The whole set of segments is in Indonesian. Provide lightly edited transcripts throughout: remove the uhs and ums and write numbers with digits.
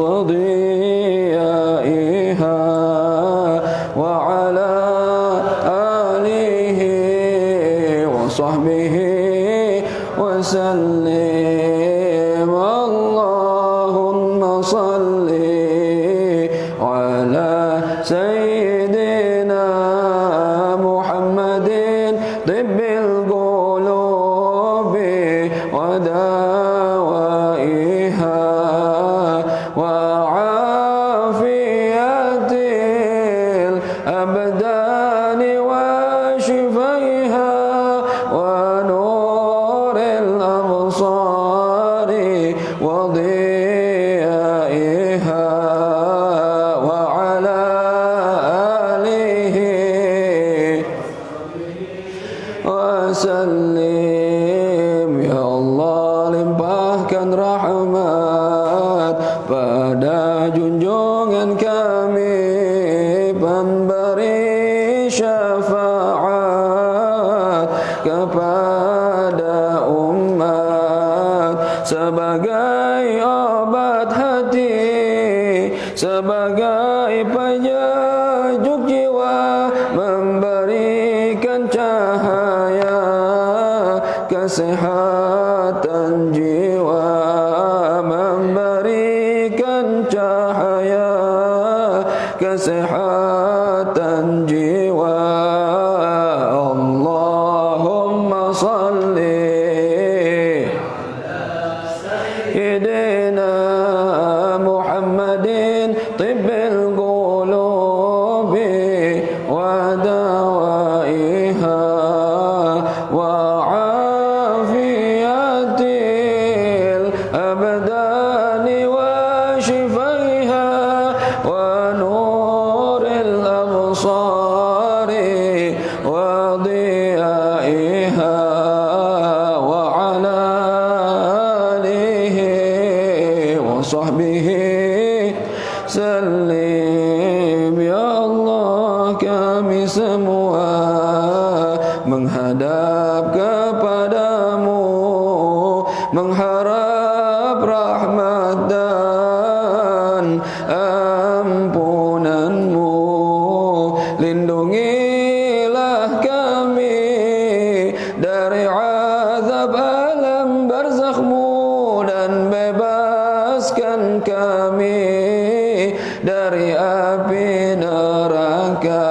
وضيائها وعلى آله وصحبه وسلم اللهم صل على سيدنا محمد طب القلوب ودوائها وعافية الأبدان وشفائها ونور الأبصار وضيائها وعلى آله wasallim. Ya Allah, limpahkan rahmat pada junjungan kami, pemberi syafaat kepada umat, sebagai obat hati, sebagai penyejuk jiwa, memberikan cahaya kesehatan jiwa, memberikan cahaya kesehatan jiwa. Allahumma salli sayyidina Muhammadin tibbil qulubi wa dawaiha wa afiyatil abdani wa shifaiha wa nuril absari wa diyaiha wa ala alihi wa sahbihi salim. Ya Allah, kami semua menghadap kepadamu, mengharap rahmat dan ampunanmu. Lindungilah kami dari azab alam barzakhmu, dan bebaskan kami dari api neraka,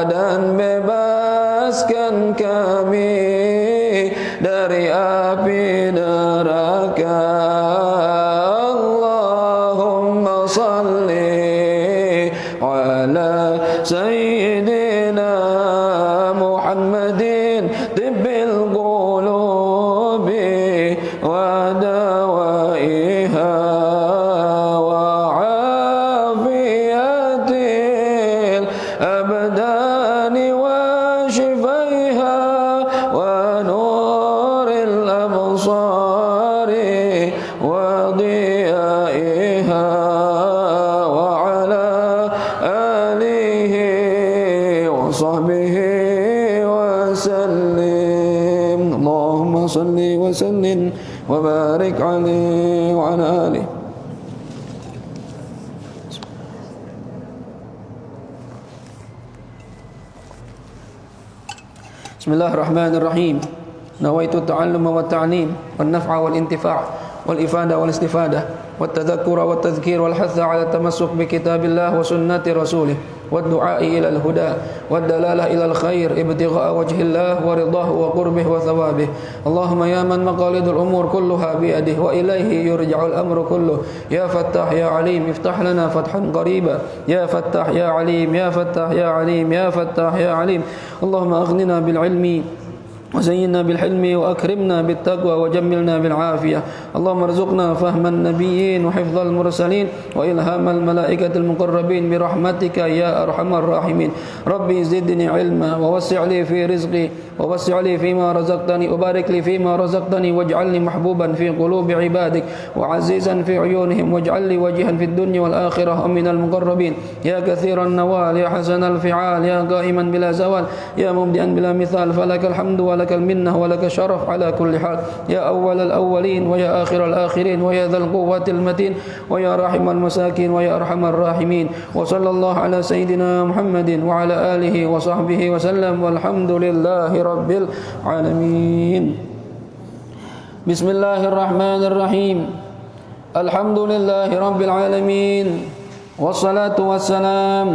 dan bebaskan kami dari api neraka. Allahumma salli ala sayyidina Muhammadin tibbil qulubi wa dawaiha wa afiyatil abdani wa shifaiha wa nuril absari wa diyaiha wa ala alihi wa sahbihi wa sallim. Allahumma salli wa sallim wa barik alaihi wa ala alihi. Bismillahirrahmanirrahim. Nawaitu ta'alluma wa ta'lim wal naf'a wal intifa' wal ifada wal istifada wat tadhakkura wat tadhkir wal hatha 'ala tamassuk bi kitabillah wa sunnati rasulih wad du'a ila al huda wad dalalah ila al khair ibtigha'a wajhillah wa ridahu wa qurbih wa thawabih. Allahumma ya man maqalidul umur kulluha bi yadihi wa ilayhi yurja'ul amru kulluh. Ya Fattah ya Alim iftah lana fathan qariba. Ya Fattah ya Alim ya Fattah ya Alim ya Fattah ya Alim. Allahumma aghnina bil ilmi وزينا بالحلم وأكرمنا بالتقوى وجملنا بالعافية. اللهم ارزقنا فهم النبيين وحفظ المرسلين وإلهام الملائكة المقربين برحمتك يا أرحم الراحمين. ربي زدني علما ووسع لي في رزقي ووسع لي فيما رزقتني وبارك لي فيما رزقتني واجعلني محبوبا في قلوب عبادك وعزيزا في عيونهم واجعل لي وجها في الدنيا والآخرة ومن المقربين. يا كثير النوال يا حسن الفعال يا قائما بلا زوال يا مبدئا بلا مثال فلك الحمد ولا ولك المنة ولك الشرف على كل حال يا أول الأولين ويا آخر الآخرين ويا ذا القوة المتين ويا راحم المساكين ويا أرحم الراحمين وصلى الله على سيدنا محمد وعلى آله وصحبه وسلم والحمد لله رب العالمين. بسم الله الرحمن الرحيم. الحمد لله رب العالمين والصلاة والسلام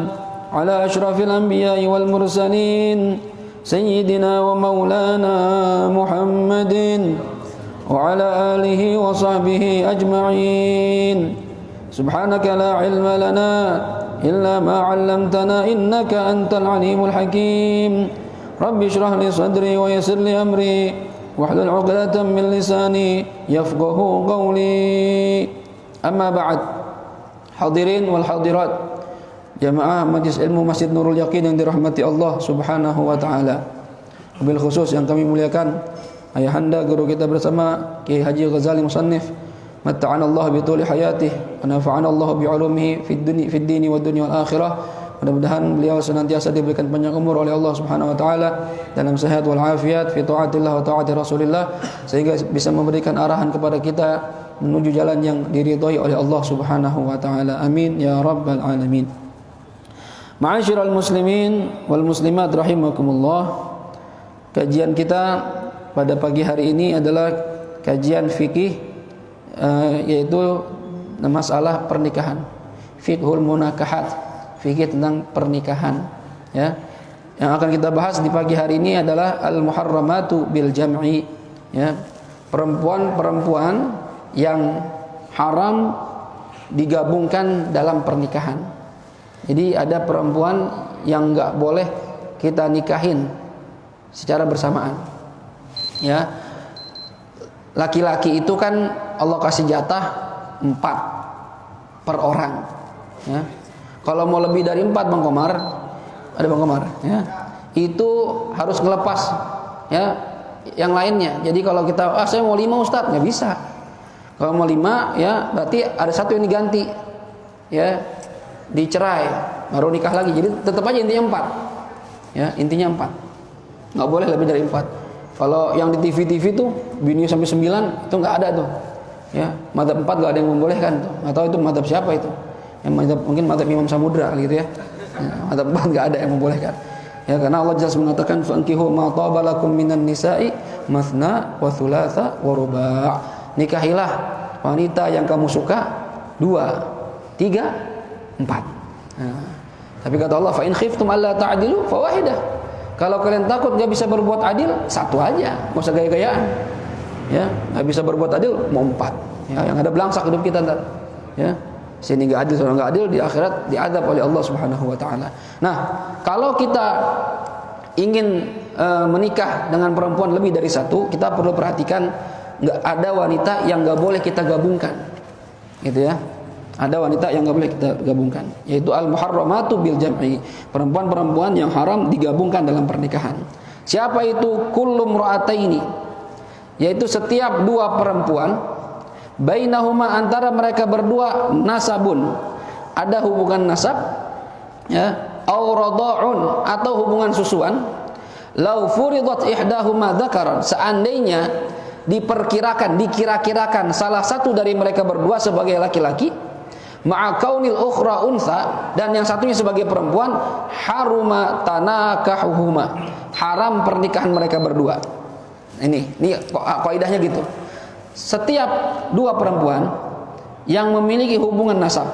على أشرف الأنبياء والمرسلين سيدنا ومولانا محمد وعلى آله وصحبه أجمعين. سبحانك لا علم لنا إلا ما علمتنا إنك أنت العليم الحكيم. رب اشرح لي صدري ويسر لي أمري واحلل عقدة من لساني يفقه قولي. أما بعد. Hadirin wal hadirat, jamaah Majlis Ilmu Masjid Nurul Yaqin yang dirahmati Allah Subhanahu wa taala. Wabil khusus yang kami muliakan ayahanda guru kita bersama Kiai Haji Ghazali Musannif, matta'ana Allah bi tuli hayatih wa nafa'ana Allah bi 'ulumihi fid dini wad dunya wal akhirah. Mudah-mudahan beliau senantiasa diberikan panjang umur oleh Allah Subhanahu wa taala dalam sehat wal afiat fi taatillah wa taati Rasulillah, sehingga bisa memberikan arahan kepada kita menuju jalan yang diridhai oleh Allah Subhanahu wa taala. Amin ya rabbal alamin. Ma'asyiral muslimin wal muslimat rahimakumullah. Kajian kita pada pagi hari ini adalah kajian fikih yaitu masalah pernikahan. Fiqhul munakahat, fikih tentang pernikahan, ya. Yang akan kita bahas di pagi hari ini adalah al-muharramatu bil jam'i, ya. Perempuan-perempuan yang haram digabungkan dalam pernikahan. Jadi ada perempuan yang enggak boleh kita nikahin secara bersamaan, ya. Laki-laki itu kan Allah kasih jatah 4 per orang, ya. Kalau mau lebih dari 4, Bang Komar, ada Bang Komar, ya, itu harus ngelepas, ya, yang lainnya. Jadi kalau kita, saya mau 5 Ustadz, nggak bisa. Kalau mau 5, ya, berarti ada 1 yang diganti, ya, dicerai, baru nikah lagi. Jadi tetap aja intinya 4, ya, intinya 4. Nggak boleh lebih dari 4. Kalau yang di TV tuh bini sampai 9 itu nggak ada tuh, ya. Madzhab 4 nggak ada yang membolehkan tuh. Atau itu madzhab siapa itu? Yang mungkin madzhab Imam Samudra gitu, ya. Madzhab 4 nggak ada yang membolehkan. Ya, karena Allah jelas mengatakan fankihu ma taba lakum minan nisa'i mathna wa thulatha wa ruba'. Nikahilah wanita yang kamu suka 2, 3, 4. Nah, tapi kata Allah fa in khiftum alla ta'dilu fa wahidah. Kalau kalian takut enggak bisa berbuat adil, 1 aja, enggak usah gaya-gayaan. Ya, enggak bisa berbuat adil mau 4. Ya, yang ada belangsak hidup kita ntar. Ya. Sini enggak adil, soalnya enggak adil di akhirat diadab oleh Allah Subhanahu wa taala. Nah, kalau kita ingin menikah dengan perempuan lebih dari 1, kita perlu perhatikan enggak ada wanita yang enggak boleh kita gabungkan. Gitu ya. Ada wanita yang enggak boleh kita gabungkan, yaitu al-muharramatu bil jam'i, perempuan-perempuan yang haram digabungkan dalam pernikahan. Siapa itu? Kullu imra'ataini, yaitu setiap 2 perempuan, bainahuma, antara mereka berdua, nasabun, ada hubungan nasab, ya, au radha'un, atau hubungan susuan. Lau furidat ihdahuma dzakaran, seandainya dikira-kirakan salah satu dari mereka berdua sebagai laki-laki, ma'a kaunil ukhra unsa, dan yang satunya sebagai perempuan, haruma tanakahuhuma, haram pernikahan mereka berdua. Ini kaidahnya gitu. Setiap 2 perempuan yang memiliki hubungan nasab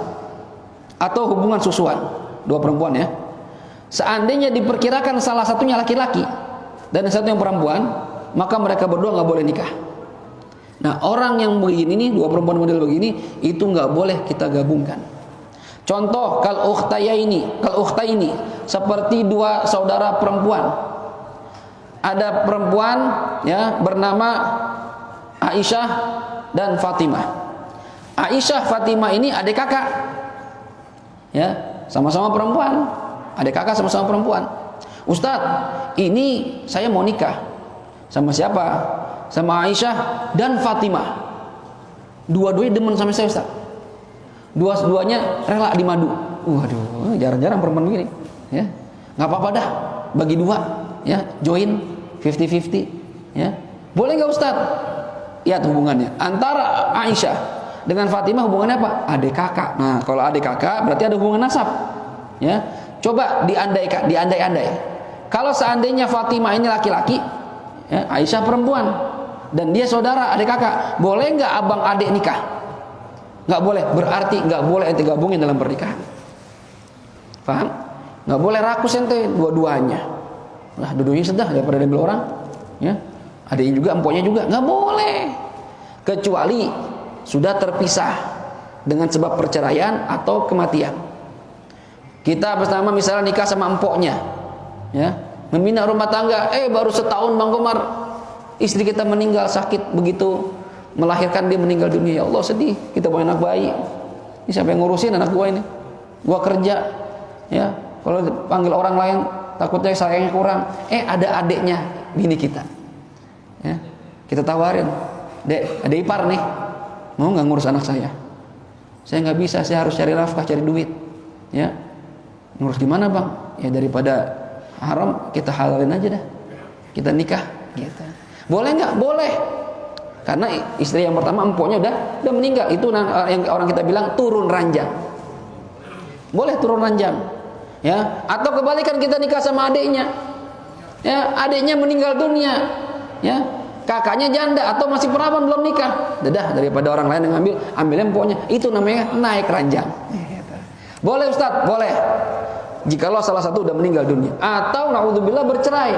atau hubungan susuan, 2 perempuan, ya, seandainya diperkirakan salah satunya laki-laki dan yang satunya perempuan, maka mereka berdua nggak boleh nikah. Nah, orang yang begini nih, 2 perempuan model begini, itu nggak boleh kita gabungkan. Contoh, kal ukhtaini, seperti 2 saudara perempuan. Ada perempuan, ya, bernama Aisyah dan Fatimah. Aisyah, Fatimah ini adik kakak, ya, sama-sama perempuan. Adik kakak sama-sama perempuan. Ustadz, ini saya mau nikah sama siapa? Sama Aisyah dan Fatimah. Dua-duanya demen sama saya, Ustaz. Dua-duanya rela dimadu. Waduh, jarang-jarang perempuan begini, ya. Nggak apa-apa dah, bagi 2, ya, join 50-50. Ya, boleh nggak Ustaz? Lihat hubungannya antara Aisyah dengan Fatimah, hubungannya apa? Adik kakak. Nah, kalau adik kakak berarti ada hubungan nasab. Ya, coba diandai-andai. Kalau seandainya Fatimah ini laki-laki, ya, Aisyah perempuan, dan dia saudara adik kakak, boleh nggak abang adik nikah? Nggak boleh. Berarti nggak boleh ente gabungin dalam pernikahan. Paham? Nggak boleh rakus ente dua-duanya. Lah, dua-duanya sedah daripada diambil orang. Ya, adiknya juga, empoknya juga, nggak boleh. Kecuali sudah terpisah dengan sebab perceraian atau kematian. Kita bersama misalnya nikah sama empoknya, ya, membina rumah tangga. Baru setahun Bang Komar, istri kita meninggal sakit, begitu melahirkan dia meninggal dunia. Ya Allah, sedih. Kita punya anak bayi. Ini siapa yang ngurusin anak gua ini? Gua kerja, ya. Kalau panggil orang lain takutnya sayangnya kurang. Ada adiknya bini kita, ya. Kita tawarin, Dek, ada ipar nih, mau nggak ngurus anak saya? Saya nggak bisa, saya harus cari nafkah, cari duit, ya. Ngurus gimana Bang? Ya daripada haram, kita halalin aja dah, kita nikah, gitu. Boleh nggak? Boleh. Karena istri yang pertama empoknya udah meninggal. Itu yang orang kita bilang turun ranjang. Boleh turun ranjang, ya. Atau kebalikan, kita nikah sama adiknya, ya, adiknya meninggal dunia, ya, kakaknya janda atau masih perawan belum nikah. Dadah, daripada orang lain yang ambil empoknya. Itu namanya naik ranjang. Boleh Ustaz, boleh. Jikalau salah satu udah meninggal dunia atau naudzubillah bercerai,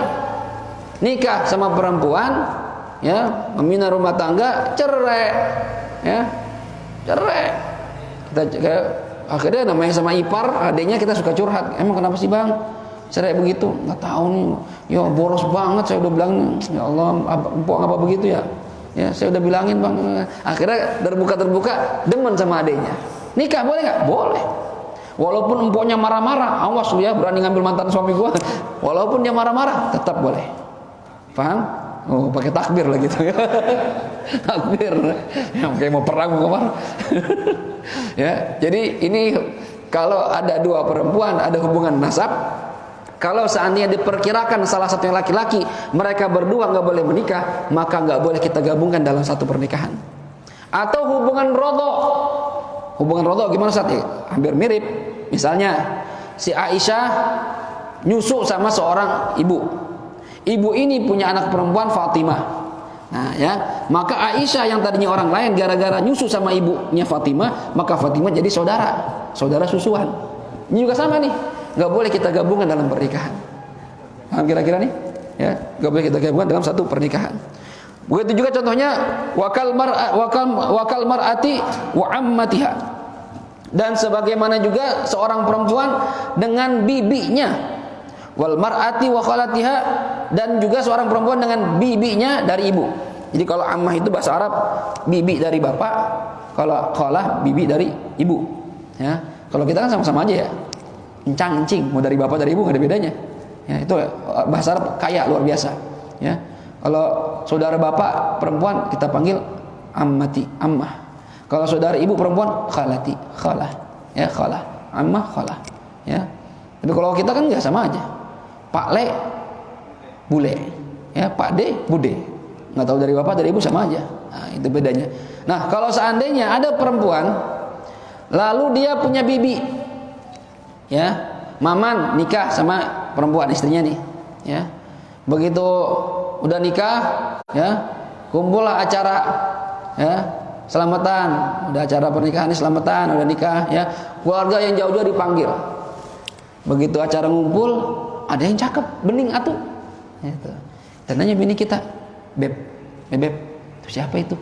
nikah sama perempuan, ya, membina rumah tangga, cerai, ya, cerai. Akhirnya namanya sama ipar, adiknya kita suka curhat. Emang kenapa sih Bang cerai begitu? Nggak tahu nih, ya boros banget. Saya udah bilang, ya Allah, empok apa begitu ya? Ya, saya udah bilangin Bang. Akhirnya terbuka demen sama adiknya. Nikah boleh nggak? Boleh. Walaupun empoknya marah-marah, awas lu ya, berani ngambil mantan suami gua. Walaupun dia marah-marah, tetap boleh. Paham? Oh, pakai takbir lah gitu ya. Takbir. Yang kayak mau perang kemar. Ya, jadi ini kalau ada dua perempuan, ada hubungan nasab, kalau seandainya diperkirakan salah satunya laki-laki, mereka berdua nggak boleh menikah, maka nggak boleh kita gabungkan dalam satu pernikahan. Atau hubungan rodho. Hubungan rodho gimana Ustaz? Hampir mirip. Misalnya si Aisyah nyusu sama seorang ibu. Ibu ini punya anak perempuan Fatimah. Nah, ya, maka Aisyah yang tadinya orang lain gara-gara nyusu sama ibunya Fatimah, maka Fatimah jadi saudara susuan. Ini juga sama nih, nggak boleh kita gabungkan dalam pernikahan. Paham kira-kira nih? Ya, nggak boleh kita gabungkan dalam satu pernikahan. Begitu juga contohnya wakal mar'ati wa ammatiha. Dan sebagaimana juga seorang perempuan dengan bibinya. Wal mar'ati wa khalatiha, dan juga seorang perempuan dengan bibinya dari ibu. Jadi kalau ammah itu bahasa Arab bibi dari bapak, kalau khalah bibi dari ibu. Ya, kalau kita kan sama-sama aja ya. Encang-encing, mau dari bapak dari ibu nggak ada bedanya. Ya, itu bahasa Arab kaya luar biasa. Ya. Kalau saudara bapak perempuan kita panggil ammati, ammah. Kalau saudara ibu perempuan khalati, khalah. Ya, khalah, ammah, khalah. Ya. Tapi kalau kita kan nggak sama aja. Pak Le, bule, ya, Pak D, bude. Nggak tahu dari bapak dari ibu sama aja. Nah, itu bedanya. Nah, kalau seandainya ada perempuan, lalu dia punya bibi, ya, maman nikah sama perempuan istrinya nih, ya. Begitu udah nikah, ya, kumpullah acara, ya, selamatan. Udah acara pernikahan ini selamatan, udah nikah, ya. Keluarga yang jauh-jauh dipanggil. Begitu acara ngumpul, ada yang cakep, bening atuh. Gitu. Dan nanya bini kita, Beb, itu siapa itu?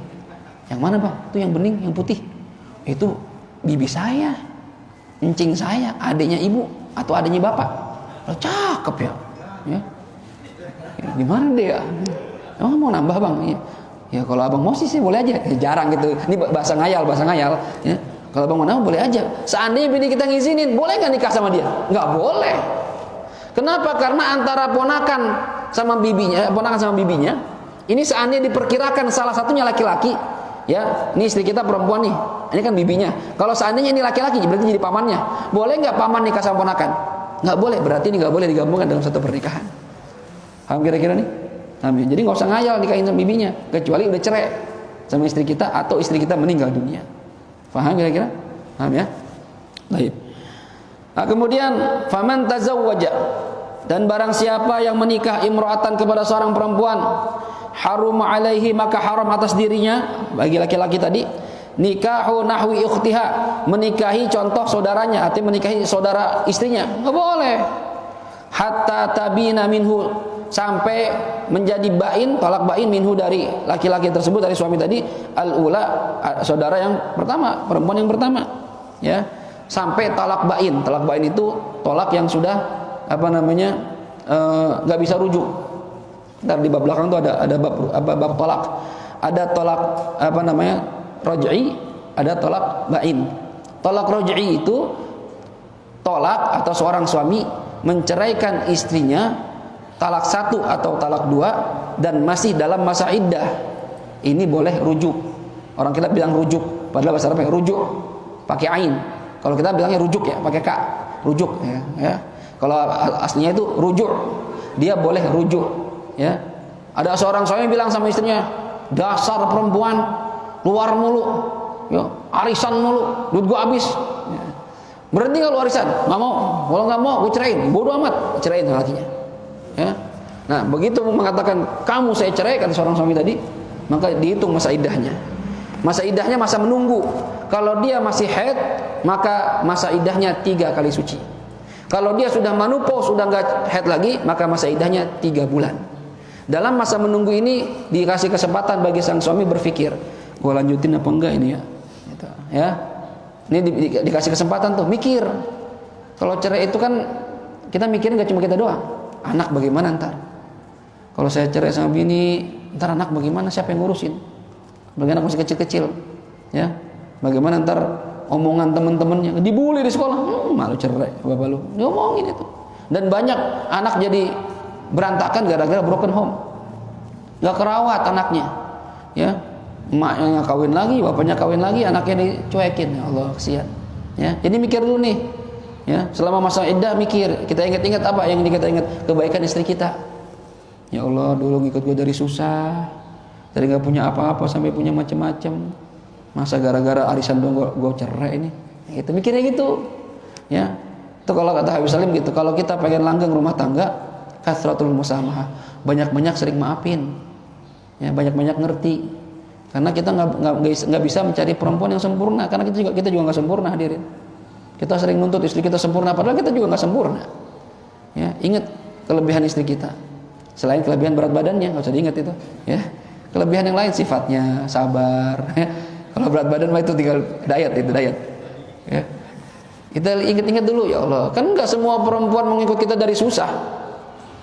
Yang mana Bang? Itu yang bening, yang putih. Itu bibi saya, encing saya, adiknya ibu atau adiknya bapak. Loh, cakep ya. Ya. Gimana dia? Emang mau nambah Bang? Ya kalau abang mau sih boleh aja. Jarang gitu. Ini bahasa ngayal. Ya. Kalau abang mau nambah boleh aja. Seandainya bini kita ngizinin, boleh nggak nikah sama dia? Nggak boleh. Kenapa? Karena antara ponakan sama bibinya, ini seandainya diperkirakan salah satunya laki-laki, ya, ini istri kita perempuan nih, ini kan bibinya. Kalau seandainya ini laki-laki, berarti jadi pamannya. Boleh nggak paman nikah sama ponakan? Nggak boleh. Berarti ini nggak boleh digabungkan dalam satu pernikahan. Paham kira-kira nih? Amin. Jadi nggak usah ngayal nikahin sama bibinya, kecuali udah cerai sama istri kita atau istri kita meninggal dunia. Faham kira-kira? Paham ya? Baik. Nah, kemudian faman tazawwaja, dan barang siapa yang menikah imra'atan kepada seorang perempuan, harum alaihi, maka haram atas dirinya, bagi laki-laki tadi, nikahu nahwi ukhtiha, menikahi contoh saudaranya, artinya menikahi saudara istrinya, enggak boleh. Hatta tabina minhu, sampai menjadi bain, tolak bain minhu, dari laki-laki tersebut, dari suami tadi, al-ula, saudara yang pertama, perempuan yang pertama, ya, sampai talak bain. Talak bain itu tolak yang sudah nggak bisa rujuk. Ntar di bab belakang tuh ada bab tolak. Ada tolak raj'i, ada tolak bain. Tolak raj'i itu tolak atau seorang suami menceraikan istrinya talak 1 atau talak 2 dan masih dalam masa iddah. Ini boleh rujuk. Orang kita bilang rujuk, padahal bahasa Arabnya rujuk pakai ain. Kalau kita bilangnya rujuk ya, pakai ka, rujuk ya. Kalau aslinya itu rujuk. Dia boleh rujuk, ya. Ada seorang suami bilang sama istrinya, "Dasar perempuan, luar mulu. Ya, arisan mulu, duit gua habis." Ya. Berhenti kalau arisan? Nggak mau. Kalau nggak mau, gue ceraiin. Bodoh amat, ceraiin sama lakinya. Ya. Nah, begitu mengatakan kamu saya ceraikan seorang suami tadi, maka dihitung masa iddahnya. Masa iddahnya masa menunggu. Kalau dia masih haid, maka masa iddahnya 3 kali suci. Kalau dia sudah menopause, sudah nggak haid lagi, maka masa iddahnya 3 bulan. Dalam masa menunggu ini dikasih kesempatan bagi sang suami berpikir, gua lanjutin apa enggak ini ya? Gitu, ya. Ini dikasih kesempatan tuh mikir. Kalau cerai itu kan kita mikirin gak cuma kita doang. Anak bagaimana ntar? Kalau saya cerai sama bini, ntar anak bagaimana? Siapa yang ngurusin? Bagaimana anak masih kecil-kecil, ya? Bagaimana ntar omongan teman-temannya? Dibully di sekolah, malu cerai, bapak lu ngomongin itu. Dan banyak anak jadi berantakan gara-gara broken home, nggak kerawat anaknya, ya. Emaknya kawin lagi, bapaknya kawin lagi, anaknya dicuekin. Ya Allah, kesian. Ya, jadi mikir dulu nih. Ya, selama masa iddah mikir, kita ingat-ingat apa yang kita ingat, kebaikan istri kita. Ya Allah, dulu ngikut gue dari susah, dari nggak punya apa-apa sampai punya macam-macam. Masa gara-gara arisan dong gue cerai ini. Ya, gitu, mikirnya gitu. Ya, itu kalau kata Habib Salim gitu. Kalau kita pengen langgeng rumah tangga, kasratul musamahah, banyak-banyak sering maafin. Ya, banyak-banyak ngerti. Karena kita nggak bisa mencari perempuan yang sempurna, karena kita juga nggak sempurna, hadirin. Kita sering nuntut istri kita sempurna, padahal kita juga nggak sempurna. Ya, ingat kelebihan istri kita. Selain kelebihan berat badannya, nggak usah diingat itu. Ya, kelebihan yang lain sifatnya, sabar. Ya. Kalau berat badan mah itu tinggal diet. Ya. Kita ingat-ingat dulu, ya Allah. Kan nggak semua perempuan mengikut kita dari susah.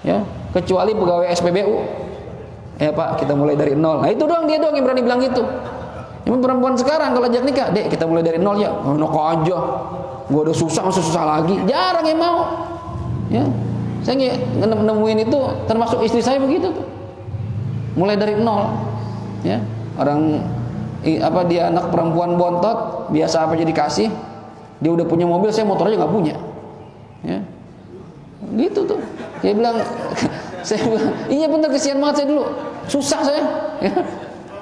Ya, kecuali pegawai SPBU. Ya Pak, kita mulai dari nol. Nah itu doang, dia doang yang berani bilang gitu. Cuma perempuan sekarang kalau ajak nikah, Dek kita mulai dari nol ya. Oh, enak aja. Gua udah susah, masih susah lagi. Jarang yang mau. Ya, saya nemuin itu, termasuk istri saya begitu tuh. Mulai dari nol. Ya, orang dia anak perempuan bontot, biasa apa jadi kasih. Dia udah punya mobil, saya motor aja nggak punya. Ya, gitu tuh. Dia bilang, saya bilang, iya bener, kesian banget saya dulu. Susah saya, ya.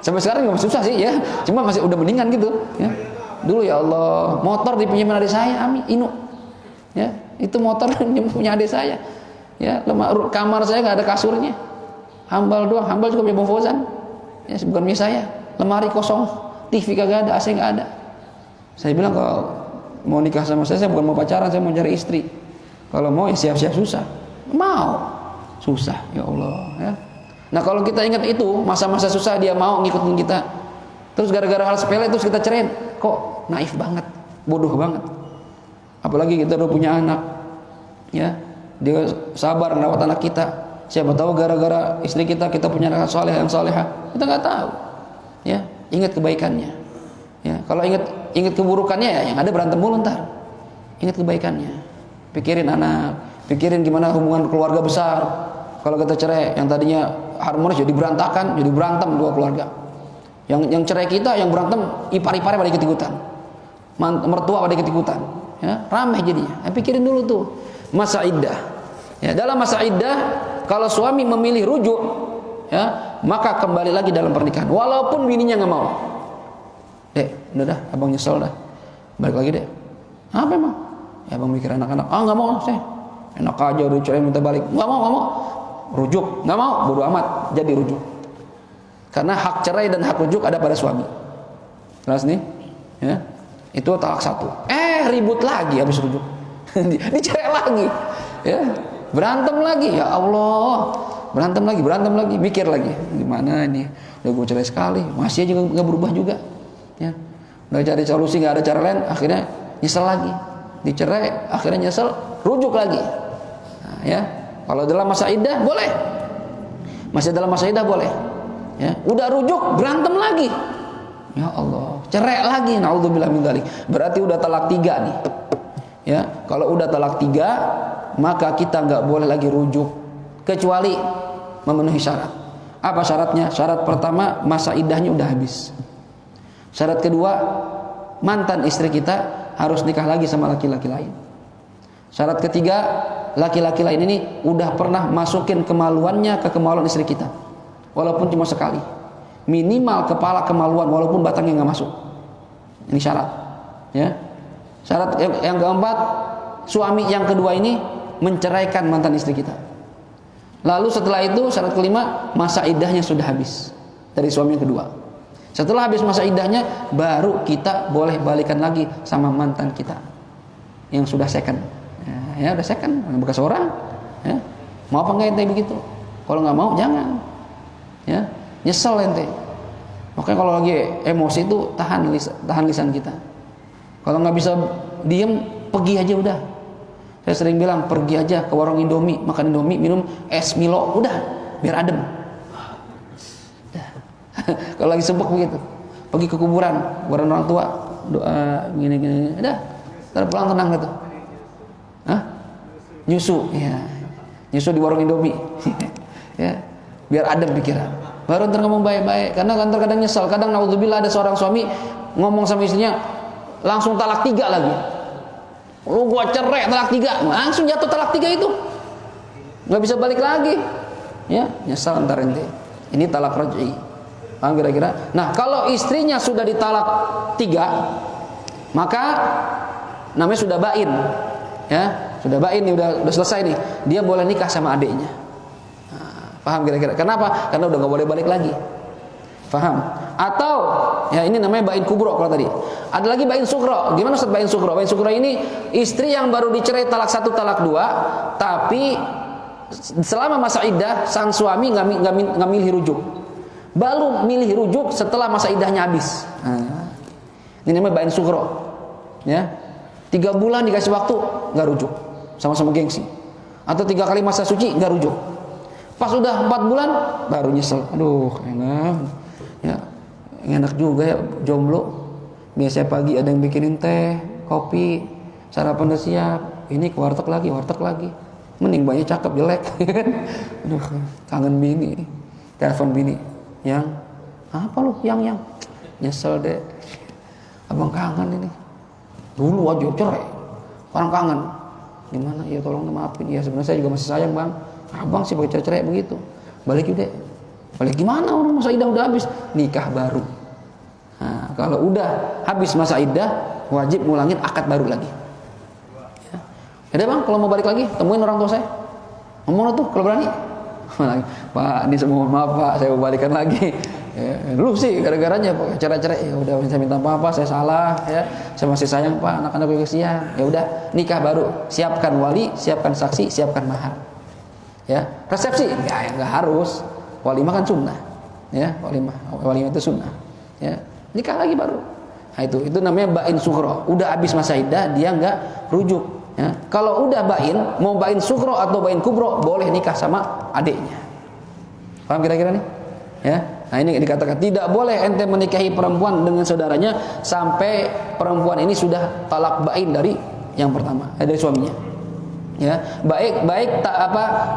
Sampai sekarang juga masih susah sih, ya. Cuma masih udah mendingan gitu, ya. Dulu ya Allah, motor dipinjam adik saya, Inu, ya. Itu motor punya adik saya, ya. Kamar saya nggak ada kasurnya, hambal doang, hambal juga punya Bang Fauzan, ya. Bukan punya saya. Lemari kosong, TV kagak ada, AC nggak ada. Saya bilang kalau mau nikah sama saya bukan mau pacaran, saya mau cari istri. Kalau mau ya siap-siap susah, mau susah, ya Allah, ya. Nah kalau kita ingat itu masa-masa susah dia mau ngikutin kita, terus gara-gara hal sepele terus kita ceraiin, kok naif banget, bodoh banget. Apalagi kita udah punya anak, ya, dia sabar merawat anak kita. Siapa tahu gara-gara istri kita punya anak soleh yang soleha, kita nggak tahu. Ya, ingat kebaikannya. Ya, kalau ingat keburukannya ya yang ada berantem mulu ntar. Ingat kebaikannya, pikirin anak, pikirin gimana hubungan keluarga besar. Kalau kita cerai, yang tadinya harmonis jadi berantakan, jadi berantem dua keluarga. Yang cerai kita, yang berantem ipar-iparnya pada ikut-ikutan, mertua pada ikut-ikutan, ya, ramai jadinya. Pikirin dulu tuh masa iddah. Ya, dalam masa iddah, kalau suami memilih rujuk, ya, maka kembali lagi dalam pernikahan walaupun bininya nggak mau. Dek, udah dah, abang nyesel dah, balik lagi deh. Apa emang? Ya abang mikir anak-anak. Nggak mau saya, enak aja udah cerai minta balik. Nggak mau, rujuk, nggak mau, bodo amat, jadi rujuk. Karena hak cerai dan hak rujuk ada pada suami. Jelas nih, ya. Itu talak 1. Ribut lagi habis rujuk. Dicerai lagi. Ya, berantem lagi. Ya Allah. Berantem lagi, mikir lagi. Gimana ini? Udah gue cerai sekali, masih aja nggak berubah juga. Ya. Udah cari solusi nggak ada cara lain, akhirnya nyesel lagi. Dicerai, akhirnya nyesel, rujuk lagi. Nah, ya. Kalau dalam masa iddah boleh. Masih dalam masa iddah boleh. Ya, udah rujuk berantem lagi. Ya Allah, cerai lagi. Naudzubillah min dzalik. Berarti udah talak 3 nih. Ya, kalau udah talak 3, maka kita nggak boleh lagi rujuk kecuali memenuhi syarat. Apa syaratnya? Syarat pertama, masa iddahnya udah habis. Syarat kedua, mantan istri kita harus nikah lagi sama laki-laki lain. Syarat ketiga, laki-laki lain ini udah pernah masukin kemaluannya ke kemaluan istri kita, walaupun cuma sekali. Minimal kepala kemaluan walaupun batangnya nggak masuk. Ini syarat. Ya. Syarat yang keempat, suami yang kedua ini menceraikan mantan istri kita. Lalu setelah itu syarat kelima, masa iddahnya sudah habis dari suami yang kedua. Setelah habis masa iddahnya, baru kita boleh balikan lagi sama mantan kita yang sudah second. Ya udah second, bekas orang. Ya. Mau apa nggak ente begitu? Kalau nggak mau jangan. Ya. Nyesel ente. Makanya kalau lagi emosi itu tahan lisan kita. Kalau nggak bisa diem, pergi aja udah. Saya sering bilang pergi aja ke warung Indomie, makan Indomie, minum es Milo, udah biar adem. Kalau lagi sebek begitu, pergi ke kuburan orang tua, doa gini, udah, pulang tenang gitu. Nyusu, ya, nyusu di warung Indomie, ya, biar adem pikiran. Baru ntar ngomong baik-baik, karena kadang nyesal. Kadang naudzubillah ada seorang suami ngomong sama istrinya langsung talak 3 lagi. Lu gua cerai talak 3, langsung jatuh talak 3 itu, nggak bisa balik lagi. Ya, nyesal ntar ente. Ini talak raj'i. Paham kira-kira? Nah, kalau istrinya sudah ditalak 3, maka namanya sudah bain. Ya, sudah bain nih, udah selesai nih. Dia boleh nikah sama adiknya. Paham kira-kira? Kenapa? Karena udah nggak boleh balik lagi. Paham? Atau ya ini namanya bain kubro kalau tadi. Ada lagi bain sugro. Gimana Ustaz bain sugro? Bain sugro ini istri yang baru dicerai talak 1, talak 2, tapi selama masa iddah sang suami nggak milih rujuk. Baru milih rujuk setelah masa iddahnya habis. Ini namanya bain sugro. Ya. 3 bulan dikasih waktu nggak rujuk, sama-sama gengsi. Atau 3 kali masa suci nggak rujuk. Pas udah 4 bulan baru nyesel. Aduh, enak. Ya, enak juga ya jomblo. Biasanya pagi ada yang bikinin teh, kopi, sarapan udah siap. Ini ke warteg lagi. Mending banyak cakep jelek. Aduh, kangen bini. Telepon bini. Yang apa lu? Yang nyesel deh. Abang kangen ini. Dulu aja cerai. Orang kangen. Gimana? Ya tolong maafin. Ya sebenarnya saya juga masih sayang, Bang. Abang sih pakai cerai begitu. Balik udah. Balik gimana, orang masa iddah udah habis, nikah baru. Nah, kalau udah habis masa iddah, wajib ngulangin akad baru lagi. Ya Bang, kalau mau balik lagi, temuin orang tua saya. Ngomong tuh kalau berani. Pak, ini semua maaf Pak, saya mau balikan lagi. Ya, lu sih gara-garanya cerai-cerai. Ya udah, saya minta maaf Pak, saya salah ya. Saya masih sayang Pak, anak-anak gue kesian. Ya udah, nikah baru. Siapkan wali, siapkan saksi, siapkan mahar. Ya, resepsi enggak harus. Walimah kan sunnah. Ya, walimah itu sunnah. Ya, nikah lagi baru. Nah, itu namanya bain sugro. Udah habis masa iddah, dia enggak rujuk. Ya, kalau udah bain, mau bain sugro atau bain kubro, boleh nikah sama adiknya. Paham kira-kira nih? Ya. Nah, ini dikatakan tidak boleh ente menikahi perempuan dengan saudaranya sampai perempuan ini sudah talak bain dari yang pertama, dari suaminya. Ya, baik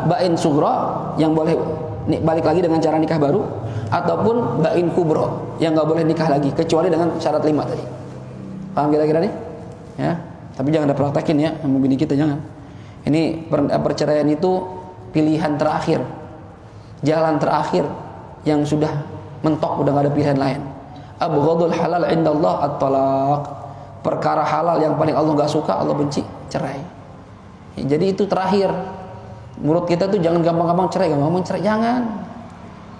bain sugro yang boleh balik lagi dengan cara nikah baru, ataupun bain kubro yang nggak boleh nikah lagi kecuali dengan syarat 5 tadi. Paham kira-kira nih? Ya, tapi jangan dipraktekin ya sama bini kita, jangan. Ini perceraian itu pilihan terakhir, jalan terakhir yang sudah mentok, udah nggak ada pilihan lain. Abghadul halal indallah at-talaq. Perkara halal yang paling Allah nggak suka, Allah benci, cerai. Ya, jadi itu terakhir. Menurut kita tuh jangan gampang-gampang cerai, gampang-gampang cerai, jangan.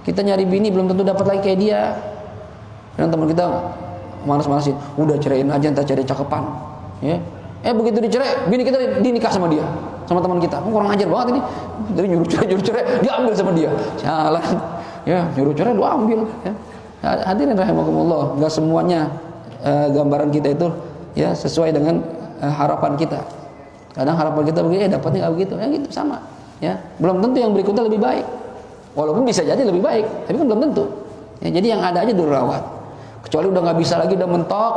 Kita nyari bini belum tentu dapat lagi kayak dia. Dan teman kita malas-malasin, udah ceraiin aja, entar cari cakepan. Ya. Begitu dicerai, bini kita dinikah sama dia, sama teman kita. Kurang ajar banget ini. Jadi nyuruh cerai, diambil sama dia. Jalan. Ya, nyuruh cerai lu ambil, ya. Hadirin rahimakumullah, enggak semuanya gambaran kita itu ya sesuai dengan harapan kita. Kadang harapan kita begini, dapatnya enggak begitu. Ya gitu sama, ya. Belum tentu yang berikutnya lebih baik. Walaupun bisa jadi lebih baik, tapi kan belum tentu. Ya, jadi yang ada aja dulu rawat. Kecuali udah nggak bisa lagi, udah mentok,